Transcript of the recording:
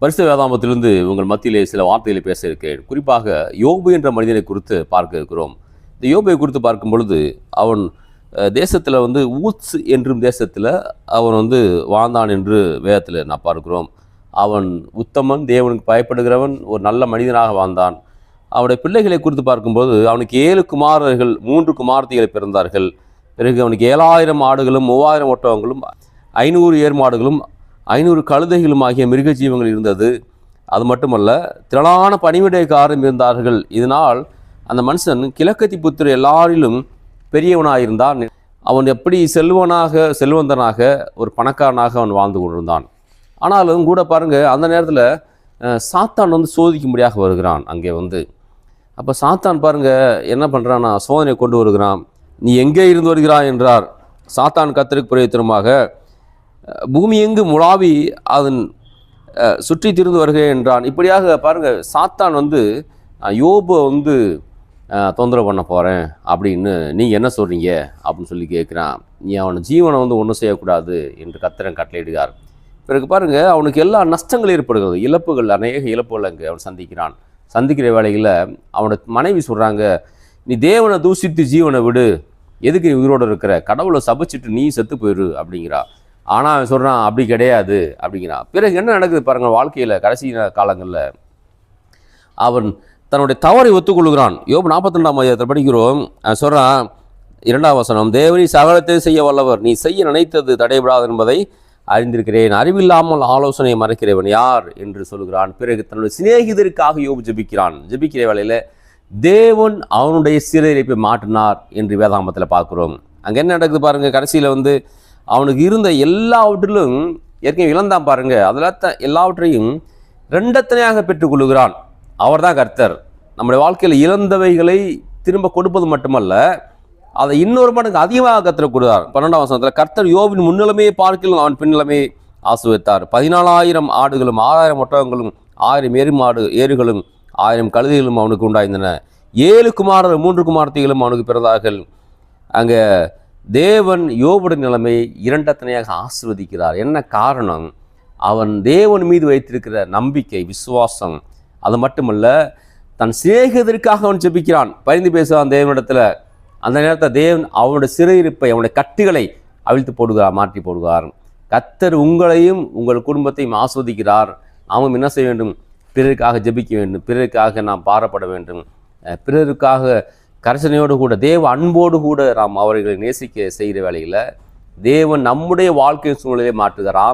பரிசுத்த வேதாகமத்திலிருந்து உங்கள் மத்தியிலே சில வார்த்தைகளை பேச இருக்கிறேன். குறிப்பாக யோபு என்ற மனிதனை குறித்து பார்க்க இருக்கிறோம். இந்த யோபை குறித்து பார்க்கும் பொழுது அவன் தேசத்தில் ஊத்ஸ் என்றும் தேசத்தில் அவன் வாழ்ந்தான் என்று வேதத்தில் நான் பார்க்கிறோம். அவன் உத்தமன், தேவனுக்கு பயப்படுகிறவன், ஒரு நல்ல மனிதனாக வாழ்ந்தான். அவனுடைய பிள்ளைகளை குறித்து பார்க்கும்போது அவனுக்கு 7 குமாரர்கள், 3 குமாரத்திகளை பிறந்தார்கள். பிறகு அவனுக்கு 7000 ஆடுகளும் 3000 ஒட்டகங்களும் 500 ஏர் மாடுகளும் 500 கழுதைகளும் ஆகிய மிருக ஜீவங்கள் இருந்தது. அது மட்டுமல்ல, திரளான பணிவிடைக்காரரும் இருந்தார்கள். இதனால் அந்த மனுஷன் கிழக்கத்தி புத்திர எல்லாரிலும் பெரியவனாயிருந்தான். அவன் எப்படி செல்வந்தனாக ஒரு பணக்காரனாக அவன் வாழ்ந்து கொண்டிருந்தான். ஆனாலும் கூட பாருங்கள், அந்த நேரத்தில் சாத்தான் சோதிக்கும்படியாக வருகிறான். அங்கே அப்போ சாத்தான் பாருங்கள் என்ன பண்ணுறான்னா, சோதனை கொண்டு வருகிறான். நீ எங்கே இருந்து வருகிறாய் என்றார். சாத்தான் கர்த்தருக்கு பிரயோஜனமாக பூமி எங்கு முழாவி அதன் சுற்றி திரிந்து வருகிறேன் என்றான். இப்படியாக பாருங்கள், சாத்தான் யோபை தொந்தரவு பண்ண போகிறேன் அப்படின்னு நீங்கள் என்ன சொல்கிறீங்க அப்படின்னு சொல்லி கேட்குறான். நீ அவனை ஜீவனை ஒன்றும் செய்யக்கூடாது என்று கர்த்தர் கட்டளையிடுகிறார். பிறகு பாருங்கள், அவனுக்கு எல்லா நஷ்டங்கள் ஏற்படுகிறது, இழப்புகள், அநேக இழப்புகள் அங்கே அவன் சந்திக்கிறான். சந்திக்கிற வேளையில் அவனோட மனைவி சொல்கிறாங்க, நீ தேவனை தூசித்து ஜீவனை விடு, எதுக்கு நீ உயிரோடு இருக்கிற, கடவுளை சபிச்சுட்டு நீ செத்து போயிரு அப்படிங்கிறா. ஆனால் அவன் சொல்கிறான் அப்படி கிடையாது அப்படிங்கிறான். பிறகு என்ன நடக்குது பாருங்கள், வாழ்க்கையில் கடைசி காலங்களில் அவன் தன்னுடைய தவறை ஒத்துக்கொள்கிறான். யோபு 42ஆம் அதிகாரத்தில் படிக்கிறோம். சொல்கிறான் 2ஆம் வசனம், தேவனி சகலத்தை செய்ய வல்லவர், நீ செய்ய நினைத்தது தடைபடாது என்பதை அறிந்திருக்கிறேன், அறிவில்லாமல் ஆலோசனையை மறைக்கிறவன் யார் என்று சொல்கிறான். பிறகு தன்னுடைய சிநேகிதருக்காக யோபு ஜெபிக்கிறான். ஜெபிக்கிற வேளையில் தேவன் அவனுடைய சிறையிருப்பை மாற்றினார் என்று வேதாகமத்தில் பார்க்குறோம். அங்கே என்ன நடக்குது பாருங்கள், கடைசியில் அவனுக்கு இருந்த எல்லாவற்றிலும் ஏற்கனவே இழந்தான் பாருங்கள், அதில் எல்லாவற்றையும் ரெண்டத்தனையாக பெற்றுக்கொள்கிறான். அவர் தான் கர்த்தர். நம்முடைய வாழ்க்கையில் இழந்தவைகளை திரும்ப கொடுப்பது மட்டுமல்ல, அதை இன்னொரு மடங்கு அதிகமாக கர்த்தர் கொடுத்தார். 12ஆம் வசனத்தில், கர்த்தர் யோபின் முன்னிலைமையை பார்க்கலாம் அவன் பின்னிலைமையை ஆசீர்வதித்தார். 14,000 ஆடுகளும் 6,000 ஒட்டகங்களும் 1000 ஏறுகளும் 1000 கழுதைகளும் அவனுக்கு உண்டாயிருந்தன. 7 குமாரர் 3 குமாரத்திகளும் அவனுக்கு பிறந்தார்கள். அங்கே தேவன் யோபுடைய நிலைமையை இரண்டத்தனையாக ஆசீர்வதிக்கிறார். என்ன காரணம்? அவன் தேவன் மீது வைத்திருக்கிற நம்பிக்கை, விசுவாசம். அது மட்டுமல்ல, தன் சிநேகிதருக்காக அவன் ஜெபிக்கிறான், பரிந்து பேசுவான் தேவனிடத்தில். அந்த நேரத்தில் தேவன் அவனுடைய சிறையிருப்பை, அவனுடைய கட்டுகளை அவிழ்த்து போடுகிறார், மாற்றி போடுகிறார். கர்த்தர் உங்களையும் உங்கள் குடும்பத்தையும் ஆஸ்வதிக்கிறார். நாமும் என்ன செய்ய வேண்டும்? பிறருக்காக ஜெபிக்க வேண்டும், பிறருக்காக நாம் பாரப்பட வேண்டும், பிறருக்காக கரிசனையோடு கூட, தேவ அன்போடு கூட நாம் அவர்களை நேசிக்க செய்கிற வேளையில் தேவன் நம்முடைய வாழ்க்கை சூழ்நிலையை மாற்றுகிறார்.